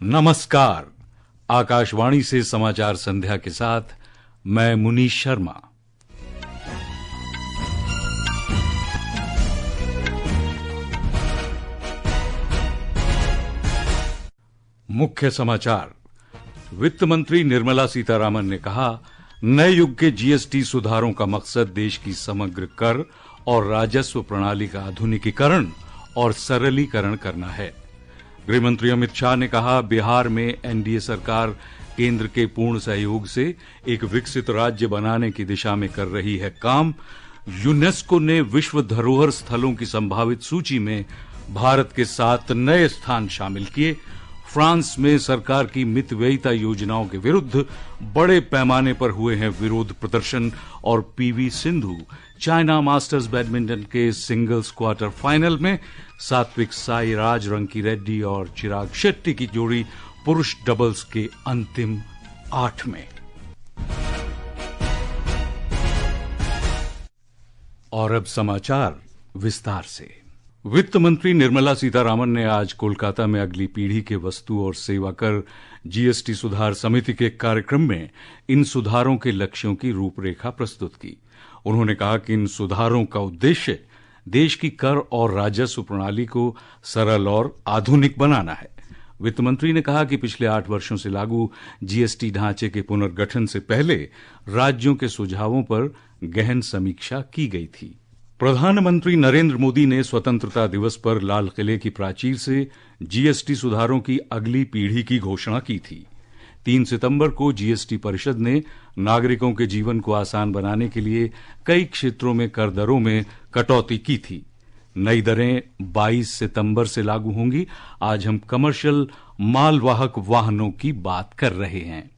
नमस्कार। आकाशवाणी से समाचार संध्या के साथ मैं मुनीश शर्मा। मुख्य समाचार। वित्त मंत्री निर्मला सीतारामन ने कहा, नए युग के जीएसटी सुधारों का मकसद देश की समग्र कर और राजस्व प्रणाली का आधुनिकीकरण और सरलीकरण करना है। गृह मंत्री अमित शाह ने कहा, बिहार में एनडीए सरकार केंद्र के पूर्ण सहयोग से एक विकसित राज्य बनाने की दिशा में कर रही है काम। यूनेस्को ने विश्व धरोहर स्थलों की संभावित सूची में भारत के 7 नए स्थान शामिल किए। फ्रांस में सरकार की मितव्ययिता योजनाओं के विरुद्ध बड़े पैमाने पर हुए हैं विरोध प्रदर्शन। और PV Sindhu China masters badminton के सिंगल्स क्वार्टर फाइनल में सात्विक साईराज, रंकी रेड्डी और चिराग शेट्टी की जोड़ी पुरुष डबल्स के अंतिम 8 में। और अब समाचार विस्तार से। वित्त मंत्री निर्मला सीतारामन ने आज कोलकाता में अगली पीढ़ी के वस्तु और सेवा कर जीएसटी सुधार समिति के कार्यक्रम में इन सुधारों के लक्ष्यों की रूपरेखा प्रस्तुत की। उन्होंने कहा कि इन सुधारों का उद्देश्य देश की कर और राजस्व प्रणाली को सरल और आधुनिक बनाना है। वित्त मंत्री ने कहा कि पिछले 8 वर्षों से लागू जीएसटी ढांचे के पुनर्गठन से पहले राज्यों के सुझावों पर गहन समीक्षा की गई थी। प्रधानमंत्री नरेंद्र मोदी ने स्वतंत्रता दिवस पर लाल किले की प्राचीर से जीएसटी सुधारों की अगली पीढ़ी की घोषणा की थी। 3 सितंबर को जीएसटी परिषद ने नागरिकों के जीवन को आसान बनाने के लिए कई क्षेत्रों में कर दरों में कटौती की थी। नई दरें 22 सितंबर से लागू होंगी। आज हम कमर्शियल मालवाहक वाहनों की बात कर रहे हैं।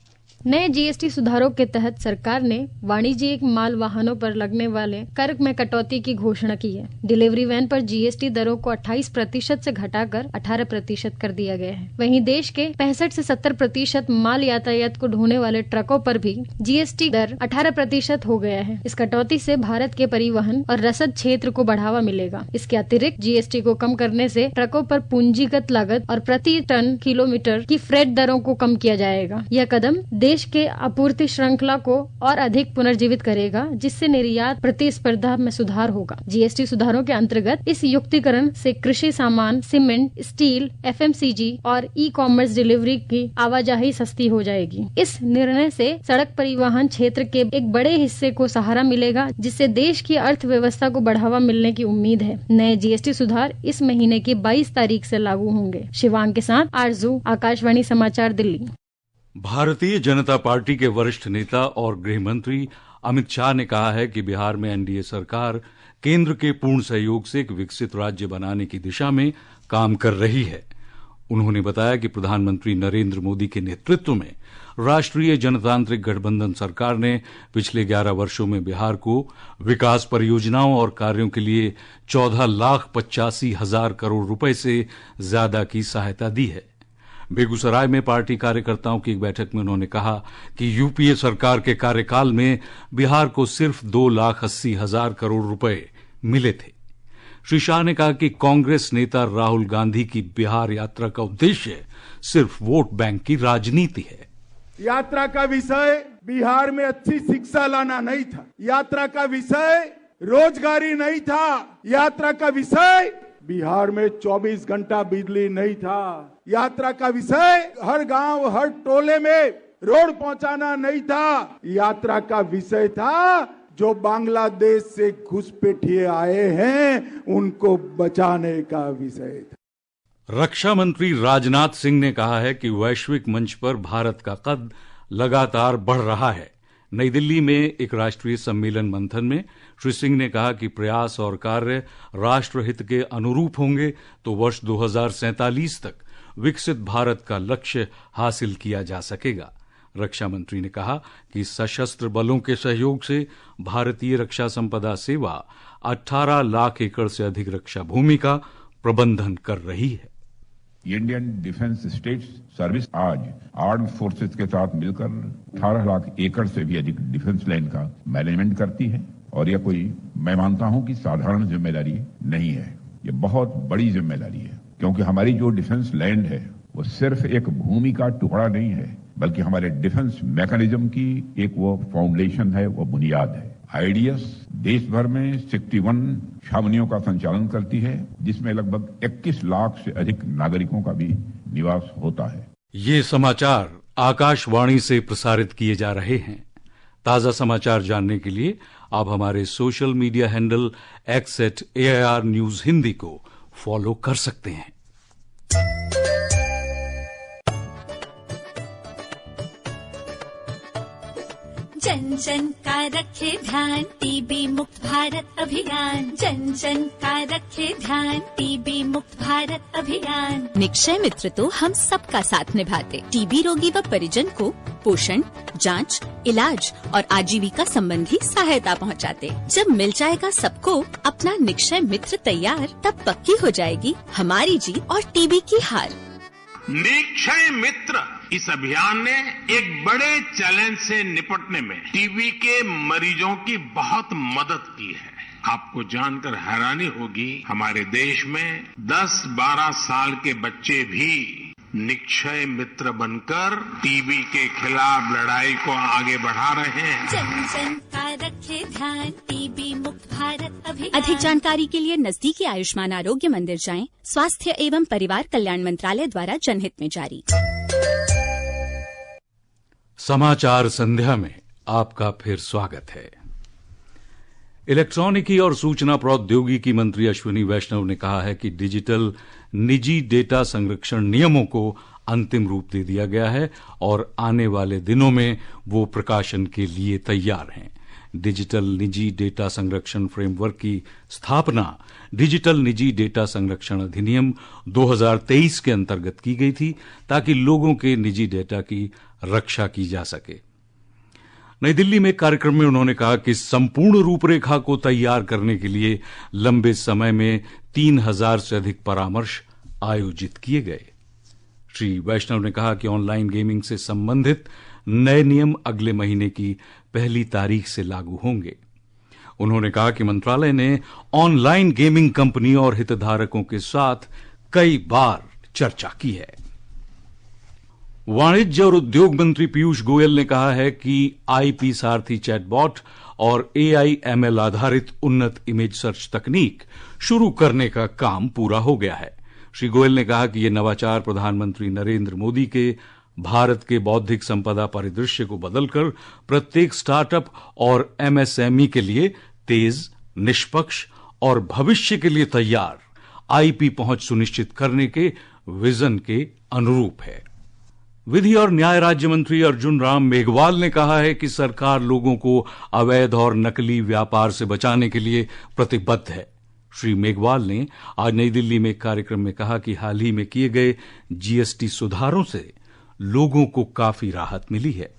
नए जीएसटी सुधारों के तहत सरकार ने वाणिज्यिक माल वाहनों पर लगने वाले कर में कटौती की घोषणा की है। डिलीवरी वैन पर जीएसटी दरों को 28% से घटाकर 18% कर दिया गया है। वहीं देश के 65 से 70% माल यातायात को ढोने वाले ट्रकों पर भी जीएसटी दर 18% हो गया है। इस कटौती से भारत के परिवहन और रसद क्षेत्र को बढ़ावा मिलेगा। इसके अतिरिक्त जीएसटी को कम करने से ट्रकों पर पूंजीगत लागत और प्रति टन किलोमीटर की फ्रेट दरों को कम किया जाएगा। यह कदम देश के आपूर्ति श्रृंखला को और अधिक पुनर्जीवित करेगा, जिससे निर्यात प्रतिस्पर्धा में सुधार होगा। जीएसटी सुधारों के अंतर्गत इस युक्तिकरण से कृषि सामान, सीमेंट, स्टील, एफएमसीजी और ई कॉमर्स डिलीवरी की आवाजाही सस्ती हो जाएगी। इस निर्णय से सड़क परिवहन क्षेत्र के एक बड़े हिस्से को सहारा मिलेगा, जिससे देश की अर्थव्यवस्था को बढ़ावा मिलने की उम्मीद है। नए जीएसटी सुधार इस महीने की 22 तारीख से लागू होंगे। शिवांग के साथ आरजू, आकाशवाणी समाचार, दिल्ली। भारतीय जनता पार्टी के वरिष्ठ नेता और गृह मंत्री अमित शाह ने कहा है कि बिहार में एनडीए सरकार केंद्र के पूर्ण सहयोग से एक विकसित राज्य बनाने की दिशा में काम कर रही है। उन्होंने बताया कि प्रधानमंत्री नरेंद्र मोदी के नेतृत्व में राष्ट्रीय जनतांत्रिक गठबंधन सरकार ने पिछले 11 वर्षों में बिहार को विकास परियोजनाओं और कार्यों के लिए 14,85,000 करोड़ रुपए से ज्यादा की सहायता दी है। बेगूसराय में पार्टी कार्यकर्ताओं की एक बैठक में उन्होंने कहा कि यूपीए सरकार के कार्यकाल में बिहार को सिर्फ 2,80,000 करोड़ रुपए मिले थे। श्री शाह ने कहा कि कांग्रेस नेता राहुल गांधी की बिहार यात्रा का उद्देश्य सिर्फ वोट बैंक की राजनीति है। यात्रा का विषय बिहार में अच्छी शिक्षा लाना नहीं था। यात्रा का विषय रोजगारी नहीं था। यात्रा का विषय बिहार में 24 घंटा बिजली नहीं था। यात्रा का विषय हर गांव, हर टोले में रोड पहुंचाना नहीं था। यात्रा का विषय था जो बांग्लादेश से घुसपैठिए आए हैं उनको बचाने का विषय था। रक्षा मंत्री राजनाथ सिंह ने कहा है कि वैश्विक मंच पर भारत का कद लगातार बढ़ रहा है। नई दिल्ली में एक राष्ट्रीय सम्मेलन मंथन में श्री सिंह ने कहा कि प्रयास और कार्य राष्ट्रहित के अनुरूप होंगे तो वर्ष 2047 तक विकसित भारत का लक्ष्य हासिल किया जा सकेगा। रक्षा मंत्री ने कहा कि सशस्त्र बलों के सहयोग से भारतीय रक्षा संपदा सेवा 18 लाख एकड़ से अधिक रक्षा भूमि का प्रबंधन कर रही है। इंडियन डिफेंस स्टेट सर्विस आज आर्म्ड फोर्सेस के साथ मिलकर 18 लाख एकड़ से भी अधिक डिफेंस लैंड का मैनेजमेंट करती है। और यह कोई, मैं मानता हूं कि साधारण जिम्मेदारी नहीं है, ये बहुत बड़ी जिम्मेदारी है, क्योंकि हमारी जो डिफेंस लैंड है वो सिर्फ एक भूमि का टुकड़ा नहीं है, बल्कि हमारे डिफेंस मैकेनिज्म की एक वो फाउंडेशन है, वो बुनियाद है। आईडीएस देश भर में 61 छावनियों का संचालन करती है, जिसमें लगभग 21 लाख से अधिक नागरिकों का भी निवास होता है। ये समाचार आकाशवाणी से प्रसारित किए जा रहे हैं। ताजा समाचार जानने के लिए आप हमारे social media handle @AIR news Hindi को फॉलो कर सकते हैं। जन जन का रखे ध्यान, टीबी मुक्त भारत अभियान। जन जन का रखे ध्यान, टीबी मुक्त भारत अभियान। निक्षय मित्र तो हम सबका साथ निभाते। टीबी रोगी व परिजन को पोषण, जांच, इलाज और आजीविका संबंधी सहायता पहुंचाते। जब मिल जाएगा सबको अपना निक्षय मित्र तैयार, तब पक्की हो जाएगी हमारी जीत और टीबी की हार। निक्षय मित्र इस अभियान ने एक बड़े चैलेंज से निपटने में टीबी के मरीजों की बहुत मदद की है। आपको जानकर हैरानी होगी, हमारे देश में 10-12 साल के बच्चे भी निक्षय मित्र बनकर टीबी के खिलाफ लड़ाई को आगे बढ़ा रहे हैं। जन जन का रखे ध्यान, टीबी मुक्त भारत अभियान। अधिक जानकारी के लिए नजदीकी आयुष्मान आरोग्य मंदिर जाएं। स्वास्थ्य एवं परिवार कल्याण मंत्रालय द्वारा जनहित में जारी। समाचार संध्या में आपका फिर स्वागत है। इलेक्ट्रॉनिकी और सूचना प्रौद्योगिकी मंत्री अश्विनी वैष्णव ने कहा है कि डिजिटल निजी डेटा संरक्षण नियमों को अंतिम रूप दे दिया गया है और आने वाले दिनों में वो प्रकाशन के लिए तैयार हैं। डिजिटल निजी डेटा संरक्षण फ्रेमवर्क की स्थापना डिजिटल निजी डेटा संरक्षण अधिनियम 2023 के अंतर्गत की गई थी, ताकि लोगों के निजी डेटा की रक्षा की जा सके। नई दिल्ली में एक कार्यक्रम में उन्होंने कहा कि संपूर्ण रूपरेखा को तैयार करने के लिए लंबे समय में 3000 से अधिक परामर्श आयोजित किए गए। श्री वैष्णव ने कहा कि ऑनलाइन गेमिंग से संबंधित नए नियम अगले महीने की 1 तारीख से लागू होंगे। उन्होंने कहा कि मंत्रालय ने ऑनलाइन गेमिंग कंपनी और हितधारकों के साथ कई बार चर्चा की है। वाणिज्य और उद्योग मंत्री पीयूष गोयल ने कहा है कि आईपी सारथी चैटबॉट और AIML आधारित उन्नत इमेज सर्च तकनीक शुरू करने का काम पूरा हो गया है। श्री गोयल ने कहा कि ये नवाचार प्रधानमंत्री नरेंद्र मोदी के भारत के बौद्धिक संपदा परिदृश्य को बदलकर प्रत्येक स्टार्टअप और MSME के लिए तेज, निष्पक्ष और भविष्य के लिए तैयार आईपी पहुंच सुनिश्चित करने के विजन के अनुरूप है। विधि और न्याय राज्य मंत्री अर्जुन राम मेघवाल ने कहा है कि सरकार लोगों को अवैध और नकली व्यापार से बचाने के लिए प्रतिबद्ध है। श्री मेघवाल ने आज नई दिल्ली में एक कार्यक्रम में कहा कि हाल ही में किए गए GST सुधारों से लोगों को काफी राहत मिली है।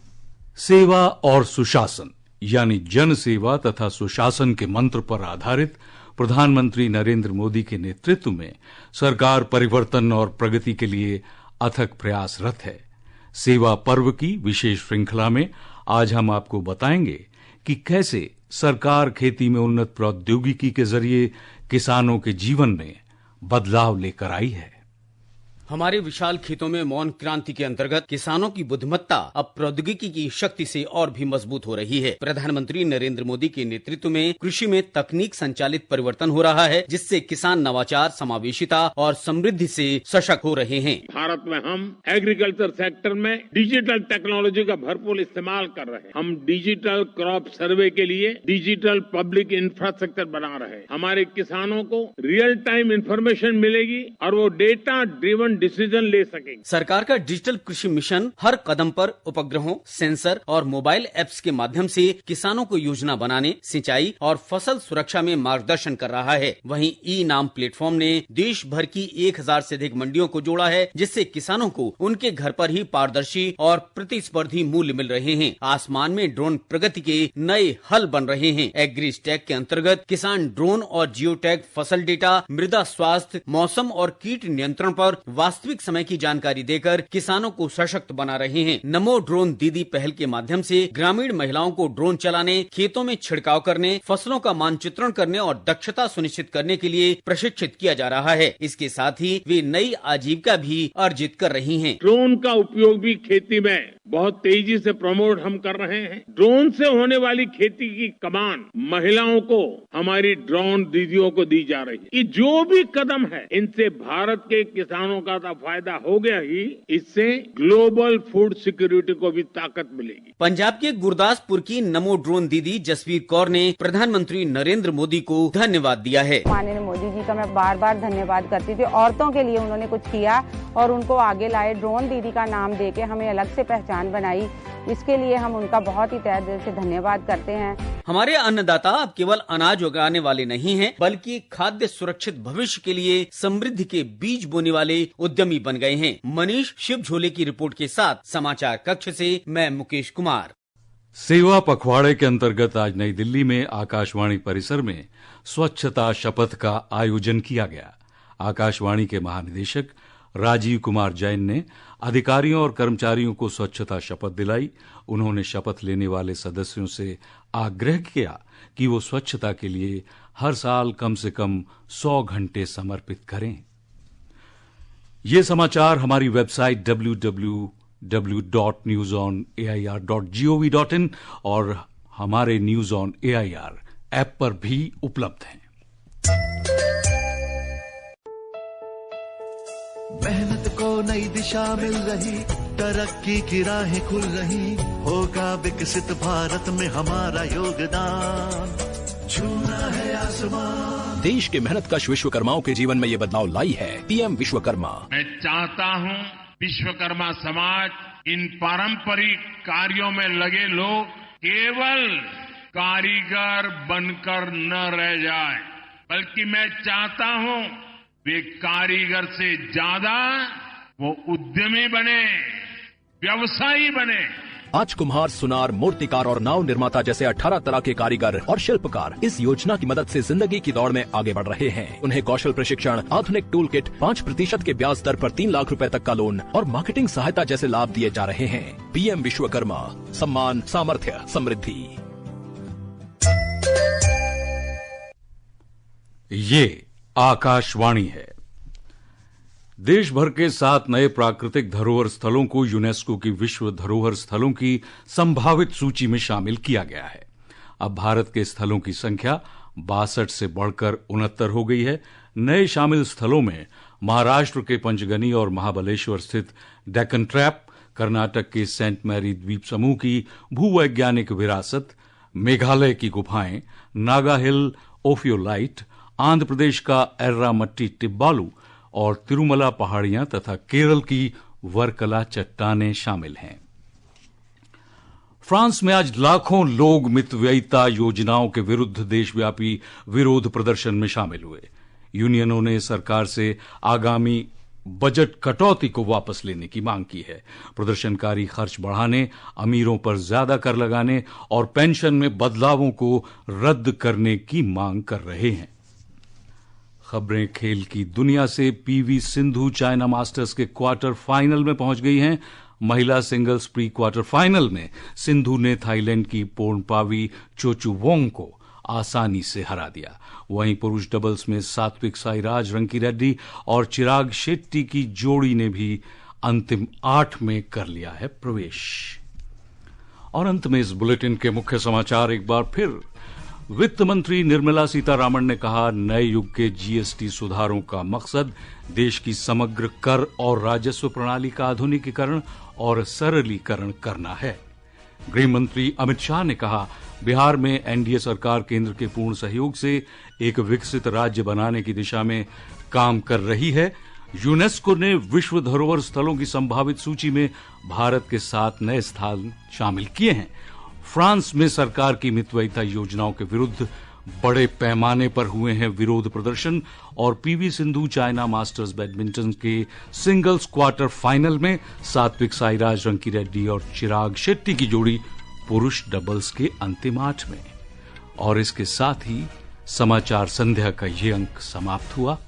सेवा और सुशासन यानी जन सेवा तथा सुशासन के मंत्र पर आधारित प्रधानमंत्री नरेंद्र मोदी के नेतृत्व में सरकार परिवर्तन और प्रगति के लिए अथक प्रयासरत है। सेवा पर्व की विशेष श्रृंखला में आज हम आपको बताएंगे कि कैसे सरकार खेती में उन्नत प्रौद्योगिकी के जरिए किसानों के जीवन में बदलाव लेकर आई है। हमारे विशाल खेतों में मौन क्रांति के अंतर्गत किसानों की बुद्धिमत्ता अब प्रौद्योगिकी की शक्ति से और भी मजबूत हो रही है। प्रधानमंत्री नरेंद्र मोदी के नेतृत्व में कृषि में तकनीक संचालित परिवर्तन हो रहा है, जिससे किसान नवाचार, समावेशिता और समृद्धि से सशक्त हो रहे हैं। भारत में हम एग्रीकल्चर सेक्टर में डिजिटल टेक्नोलॉजी का भरपूर इस्तेमाल कर रहे हैं। हम डिजिटल क्रॉप सर्वे के लिए डिजिटल पब्लिक इंफ्रास्ट्रक्चर बना रहे हैं। हमारे किसानों को रियल टाइम इंफॉर्मेशन मिलेगी और वो डेटा ड्रिवन डिसीजन ले सकेंगे। सरकार का डिजिटल कृषि मिशन हर कदम पर उपग्रहों, सेंसर और मोबाइल ऐप्स के माध्यम से किसानों को योजना बनाने, सिंचाई और फसल सुरक्षा में मार्गदर्शन कर रहा है। वहीं ई-नाम प्लेटफॉर्म ने देश भर की 1000 से अधिक मंडियों को जोड़ा है, जिससे किसानों को उनके घर पर ही पारदर्शी और प्रतिस्पर्धी मूल्य मिल रहे हैं। आसमान में ड्रोन प्रगति के नए हल बन रहे हैं। एग्रीस्टैक के अंतर्गत किसान ड्रोन और जियो टैग फसल डेटा, मृदा स्वास्थ्य, मौसम और कीट नियंत्रण पर वास्तविक समय की जानकारी देकर किसानों को सशक्त बना रहे हैं। नमो ड्रोन दीदी पहल के माध्यम से ग्रामीण महिलाओं को ड्रोन चलाने, खेतों में छिड़काव करने, फसलों का मानचित्रण करने और दक्षता सुनिश्चित करने के लिए प्रशिक्षित किया जा रहा है। इसके साथ ही वे नई आजीविका भी अर्जित कर रही हैं। ड्रोन का उपयोग भी खेती में बहुत तेजी से प्रमोट हम कर रहे हैं। ड्रोन से होने वाली खेती की कमान महिलाओं को हमारी ड्रोन दीदियों को दी जा रही है। ये जो भी कदम है, इनसे भारत के किसानों का तो फायदा हो गया ही, इससे ग्लोबल फूड सिक्योरिटी को भी ताकत मिलेगी। पंजाब के गुरदासपुर की नमो ड्रोन दीदी जसवीर कौर ने प्रधानमंत्री नरेंद्र मोदी को धन्यवाद दिया है। माननीय मोदी जी का मैं बार बार धन्यवाद करती थी। औरतों के लिए उन्होंने कुछ किया और उनको आगे लाए। ड्रोन दीदी का नाम देके हमें अलग से पहचान बनाई, इसके लिए हम उनका बहुत ही तहे दिल से धन्यवाद करते हैं। हमारे अन्नदाता अब केवल अनाज उगाने वाले नहीं हैं, बल्कि खाद्य सुरक्षित भविष्य के लिए समृद्धि के बीज बोने वाले उद्यमी बन गए हैं। मनीष शिवझोले की रिपोर्ट के साथ समाचार कक्ष से मैं मुकेश कुमार। सेवा पखवाड़े के अंतर्गत आज नई दिल्ली में आकाशवाणी परिसर में स्वच्छता शपथ का आयोजन किया गया। आकाशवाणी के महानिदेशक राजीव कुमार जैन ने अधिकारियों और कर्मचारियों को स्वच्छता शपथ दिलाई। उन्होंने शपथ लेने वाले सदस्यों से आग्रह किया कि वो स्वच्छता के लिए हर साल कम से कम 100 घंटे समर्पित करें। ये समाचार हमारी वेबसाइट www.newsonair.gov.in और हमारे न्यूज ऑन एआईआर ऐप पर भी उपलब्ध हैं। मेहनत को नई दिशा मिल रही, तरक्की की राहें खुल रही, होगा विकसित भारत में हमारा योगदान, छूना है आसमान। देश के मेहनतकश विश्वकर्माओं के जीवन में ये बदलाव लाई है पीएम विश्वकर्मा। मैं चाहता हूं विश्वकर्मा समाज इन पारंपरिक कार्यों में लगे लोग केवल कारीगर बनकर न रह जाए, बल्कि मैं चाहता हूं वे कारीगर से ज्यादा वो उद्यमी बने, व्यवसायी बने। आज कुम्हार, सुनार, मूर्तिकार और नाव निर्माता जैसे 18 तरह के कारीगर और शिल्पकार इस योजना की मदद से जिंदगी की दौड़ में आगे बढ़ रहे हैं। उन्हें कौशल प्रशिक्षण, आधुनिक टूल किट, 5% के ब्याज दर पर 3 लाख रुपए तक का लोन और मार्केटिंग सहायता जैसे लाभ दिए जा रहे हैं। पीएम विश्वकर्मा, सम्मान, सामर्थ्य, समृद्धि। ये आकाशवाणी है। देश भर के 7 नए प्राकृतिक धरोहर स्थलों को यूनेस्को की विश्व धरोहर स्थलों की संभावित सूची में शामिल किया गया है। अब भारत के स्थलों की संख्या 62 से बढ़कर 69 हो गई है। नए शामिल स्थलों में महाराष्ट्र के पंचगनी और महाबलेश्वर स्थित डेक्कन ट्रैप, कर्नाटक के सेंट मैरी द्वीप समूह की भूवैज्ञानिक विरासत, मेघालय की गुफाएं, नागा हिल ओफियोलाइट, आंध्र प्रदेश का एर्रामट्टी टिब्बालू और तिरुमला पहाड़ियां तथा केरल की वर्कला चट्टानें शामिल हैं। फ्रांस में आज लाखों लोग मितव्ययिता योजनाओं के विरुद्ध देशव्यापी विरोध प्रदर्शन में शामिल हुए। यूनियनों ने सरकार से आगामी बजट कटौती को वापस लेने की मांग की है। प्रदर्शनकारी खर्च बढ़ाने, अमीरों पर ज्यादा कर लगाने और पेंशन में बदलावों को रद्द करने की मांग कर रहे हैं। खबरें खेल की दुनिया से। पीवी सिंधु चाइना मास्टर्स के क्वार्टर फाइनल में पहुंच गई हैं। महिला सिंगल्स प्री क्वार्टर फाइनल में सिंधु ने थाईलैंड की पोर्नपावी चोचुवोंग को आसानी से हरा दिया। वहीं पुरुष डबल्स में सात्विक साईराज रंकीरेड्डी और चिराग शेट्टी की जोड़ी ने भी अंतिम 8 में कर लिया है प्रवेश। और अंत में इस बुलेटिन के मुख्य समाचार एक बार फिर। वित्त मंत्री निर्मला सीतारामन ने कहा, नए युग के जीएसटी सुधारों का मकसद देश की समग्र कर और राजस्व प्रणाली का आधुनिकीकरण और सरलीकरण करना है। गृह मंत्री अमित शाह ने कहा, बिहार में एनडीए सरकार केंद्र के पूर्ण सहयोग से एक विकसित राज्य बनाने की दिशा में काम कर रही है। यूनेस्को ने विश्व धरोहर स्थलों की संभावित सूची में भारत के 7 नए स्थान शामिल किए हैं। फ्रांस में सरकार की मितव्ययिता योजनाओं के विरुद्ध बड़े पैमाने पर हुए हैं विरोध प्रदर्शन। और PV Sindhu China masters badminton के सिंगल्स क्वार्टर फाइनल में सात्विक साईराज रंकीरेड्डी और चिराग शेट्टी की जोड़ी पुरुष डबल्स के अंतिम 8 में। और इसके साथ ही समाचार संध्या का ये अंक समाप्त हुआ।